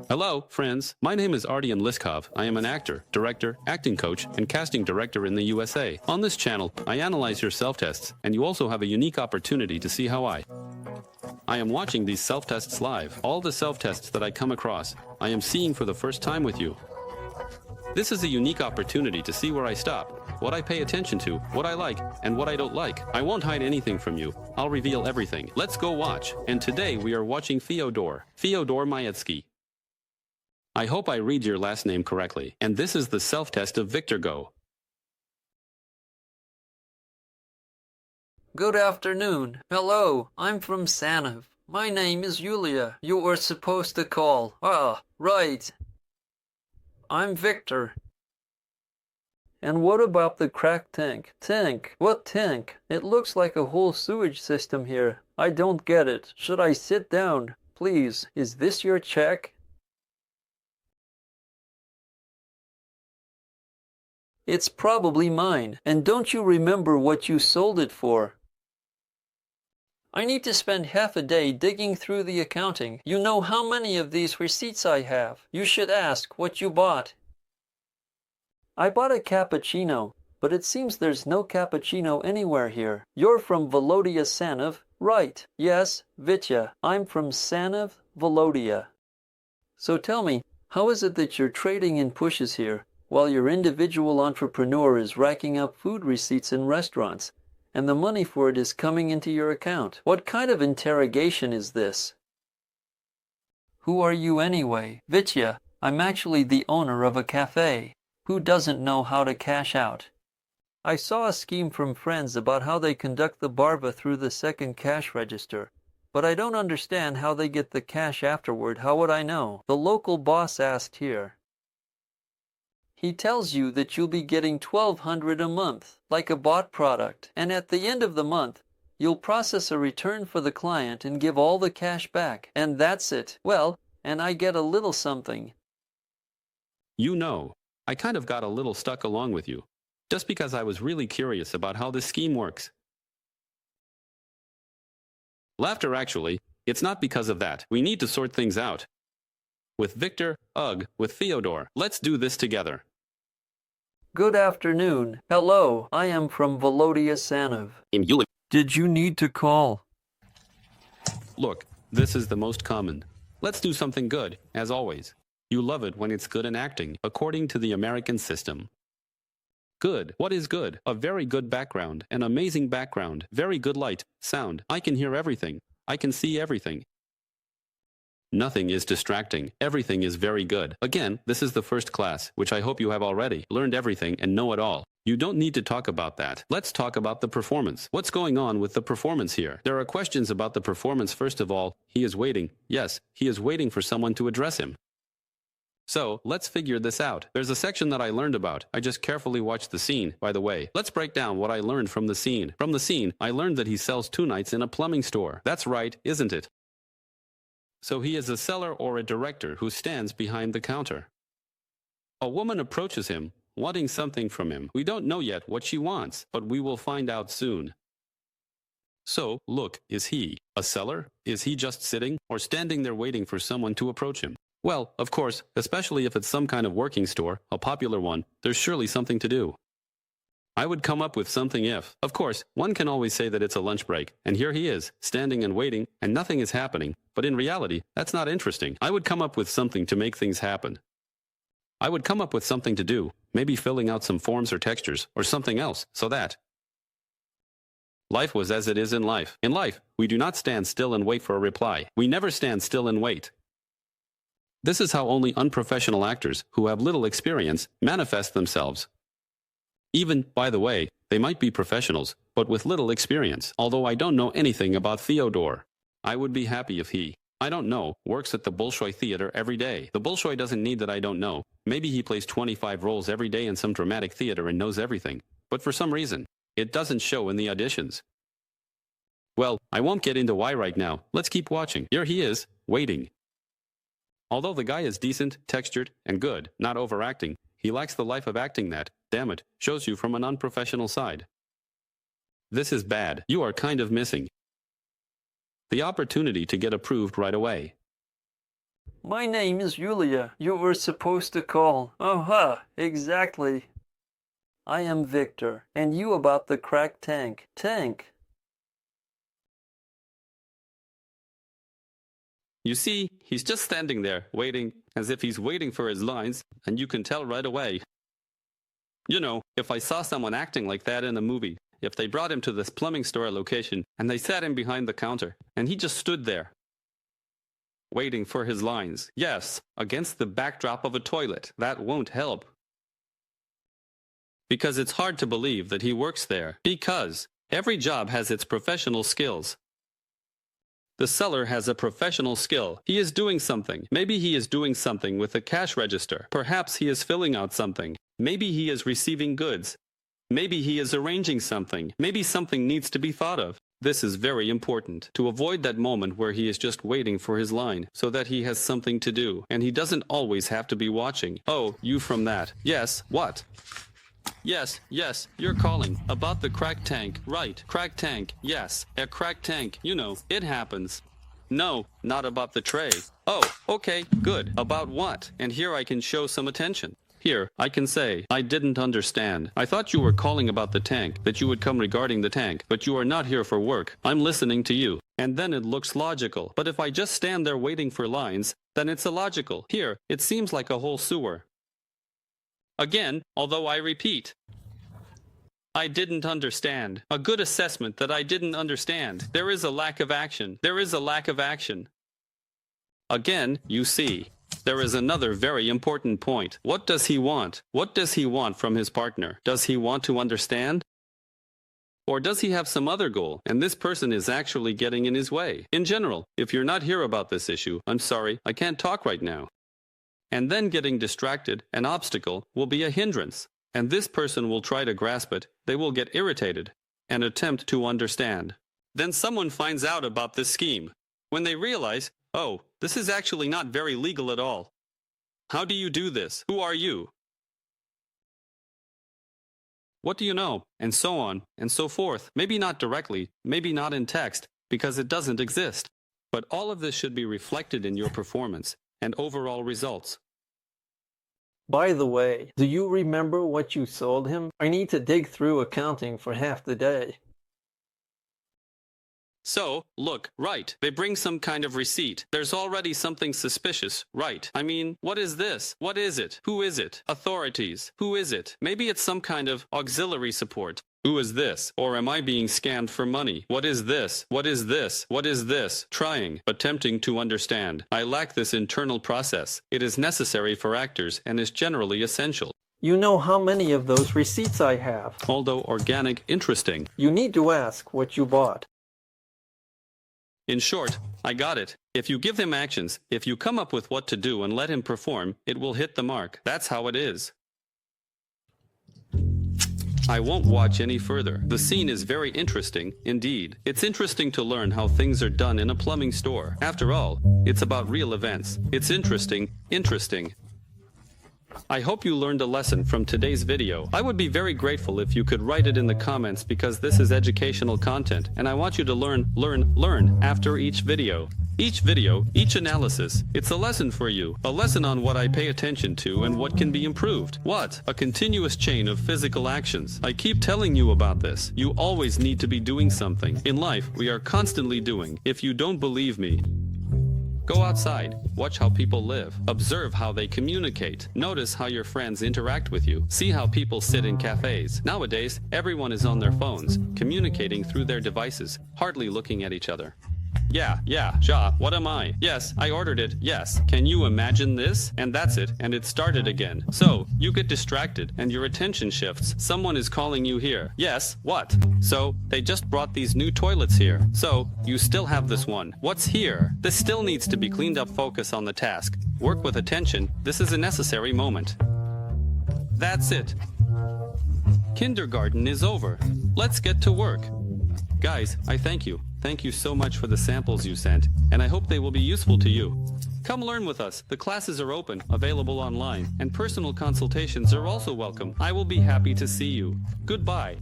Hello, friends. My name is Artem Lyskov. I am an actor, director, acting coach, and casting director in the USA. On this channel, I analyze your self-tests, and you also have a unique opportunity to see how I am watching these self-tests live. All the self-tests that I come across, I am seeing for the first time with you. This is a unique opportunity to see where I stop, what I pay attention to, what I like, and what I don't like. I won't hide anything from you. I'll reveal everything. Let's go watch. And today we are watching Fedor Maetsky. I hope I read your last name correctly. And this is the self-test of Victor. Go. Good afternoon. Hello, I'm from Sanov. My name is Yulia. You were supposed to call. Ah, right. I'm Victor. And what about the cracked tank? Tank? What tank? It looks like a whole sewage system here. I don't get it. Should I sit down? Please, is this your check? It's probably mine. And don't you remember what you sold it for? I need to spend half a day digging through the accounting. You know how many of these receipts I have. You should ask what you bought. I bought a cappuccino, but it seems there's no cappuccino anywhere here. You're from Volodya Sanov, right? Yes, Vitya. I'm from Sanov, Volodya. So tell me, how is it that you're trading in pushes here, while your individual entrepreneur is racking up food receipts in restaurants, and the money for it is coming into your account? What kind of interrogation is this? Who are you anyway? Vitya, I'm actually the owner of a cafe. Who doesn't know how to cash out? I saw a scheme from friends about how they conduct the barba through the second cash register, but I don't understand how they get the cash afterward. How would I know? The local boss asked here. He tells you that you'll be getting $1,200 a month, like a bought product, and at the end of the month, you'll process a return for the client and give all the cash back, and that's it. Well, and I get a little something. You know, I kind of got a little stuck along with you, just because I was really curious about how this scheme works. Laughter, actually, it's not because of that. We need to sort things out. With Victor, with Fedor. Let's do this together. Good afternoon. Hello, I am from Volodya Sanov. Did you need to call? Look, this is the most common. Let's do something good, as always. You love it when it's good in acting, according to the American system. Good. What is good? A very good background, an amazing background, very good light, sound. I can hear everything. I can see everything. Nothing is distracting. Everything is very good. Again, this is the first class, which I hope you have already learned everything and know it all. You don't need to talk about that. Let's talk about the performance. What's going on with the performance here? There are questions about the performance. First of all, he is waiting. Yes, he is waiting for someone to address him. So, let's figure this out. There's a section that I learned about. I just carefully watched the scene, by the way. Let's break down what I learned from the scene. From the scene, I learned that he sells tonights in a plumbing store. That's right, isn't it? So he is a seller or a director who stands behind the counter. A woman approaches him, wanting something from him. We don't know yet what she wants, but we will find out soon. So, look, is he a seller? Is he just sitting or standing there waiting for someone to approach him? Well, of course, especially if it's some kind of working store, a popular one, there's surely something to do. I would come up with something if, of course, one can always say that it's a lunch break, and here he is, standing and waiting, and nothing is happening, but in reality, that's not interesting. I would come up with something to make things happen. I would come up with something to do, maybe filling out some forms or textures, or something else, so that life was as it is in life. In life, we do not stand still and wait for a reply. We never stand still and wait. This is how only unprofessional actors, who have little experience, manifest themselves. Even, by the way, they might be professionals, but with little experience. Although I don't know anything about Fedor. I would be happy if he, I don't know, works at the Bolshoi Theater every day. The Bolshoi doesn't need that I don't know. Maybe he plays 25 roles every day in some dramatic theater and knows everything. But for some reason, it doesn't show in the auditions. Well, I won't get into why right now. Let's keep watching. Here he is, waiting. Although the guy is decent, textured, and good, not overacting, he lacks the life of acting that, damn it, shows you from an unprofessional side. This is bad. You are kind of missing the opportunity to get approved right away. My name is Yulia. You were supposed to call. Aha, exactly. I am Victor. And you about the cracked tank. Tank. You see, he's just standing there, waiting, as if he's waiting for his lines, and you can tell right away. You know, if I saw someone acting like that in a movie, if they brought him to this plumbing store location, and they sat him behind the counter, and he just stood there, waiting for his lines. Yes, against the backdrop of a toilet. That won't help. Because it's hard to believe that he works there. Because every job has its professional skills. The seller has a professional skill. He is doing something. Maybe he is doing something with a cash register. Perhaps he is filling out something. Maybe he is receiving goods. Maybe he is arranging something. Maybe something needs to be thought of. This is very important, to avoid that moment where he is just waiting for his line, so that he has something to do, and he doesn't always have to be watching. Oh, you from that. Yes, what? Yes, you're calling. About the cracked tank. Right, cracked tank. Yes, a cracked tank. You know, it happens. No, not about the tray. Oh, okay, good. About what? And here I can show some attention. Here, I can say, I didn't understand. I thought you were calling about the tank, that you would come regarding the tank, but you are not here for work. I'm listening to you. And then it looks logical. But if I just stand there waiting for lines, then it's illogical. Here, it seems like a whole sewer. Again, although I repeat, I didn't understand. A good assessment that I didn't understand. There is a lack of action. There is a lack of action. Again, you see. There is another very important point. What does he want? What does he want from his partner? Does he want to understand? Or does he have some other goal, and this person is actually getting in his way? In general, if you're not here about this issue, I'm sorry, I can't talk right now. And then getting distracted, an obstacle, will be a hindrance. And this person will try to grasp it, they will get irritated, and attempt to understand. Then someone finds out about this scheme. When they realize, oh, this is actually not very legal at all. How do you do this? Who are you? What do you know? And so on, and so forth. Maybe not directly, maybe not in text, because it doesn't exist. But all of this should be reflected in your performance and overall results. By the way, do you remember what you sold him? I need to dig through accounting for half the day. So, look, right, they bring some kind of receipt. There's already something suspicious, right? I mean, what is this? What is it? Who is it? Authorities. Who is it? Maybe it's some kind of auxiliary support. Who is this? Or am I being scammed for money? What is this? What is this? What is this? Trying, attempting to understand. I lack this internal process. It is necessary for actors and is generally essential. You know how many of those receipts I have. Although organic, interesting. You need to ask what you bought. In short, I got it. If you give him actions, if you come up with what to do and let him perform, it will hit the mark. That's how it is. I won't watch any further. The scene is very interesting, indeed. It's interesting to learn how things are done in a plumbing store. After all, it's about real events. It's interesting. I hope you learned a lesson from today's video. I would be very grateful if you could write it in the comments because this is educational content and I want you to learn after each video. Each video, each analysis, it's a lesson for you. A lesson on what I pay attention to and what can be improved. What? A continuous chain of physical actions. I keep telling you about this. You always need to be doing something. In life, we are constantly doing. If you don't believe me, go outside, watch how people live, observe how they communicate, notice how your friends interact with you, see how people sit in cafes. Nowadays, everyone is on their phones, communicating through their devices, hardly looking at each other. Ja, what am I? Yes, I ordered it, yes. Can you imagine this? And that's it, and it started again. So, you get distracted, and your attention shifts. Someone is calling you here. Yes, what? So, they just brought these new toilets here. So, you still have this one. What's here? This still needs to be cleaned up. Focus on the task. Work with attention. This is a necessary moment. That's it. Kindergarten is over. Let's get to work. Guys, I thank you. Thank you so much for the samples you sent, and I hope they will be useful to you. Come learn with us. The classes are open, available online, and personal consultations are also welcome. I will be happy to see you. Goodbye.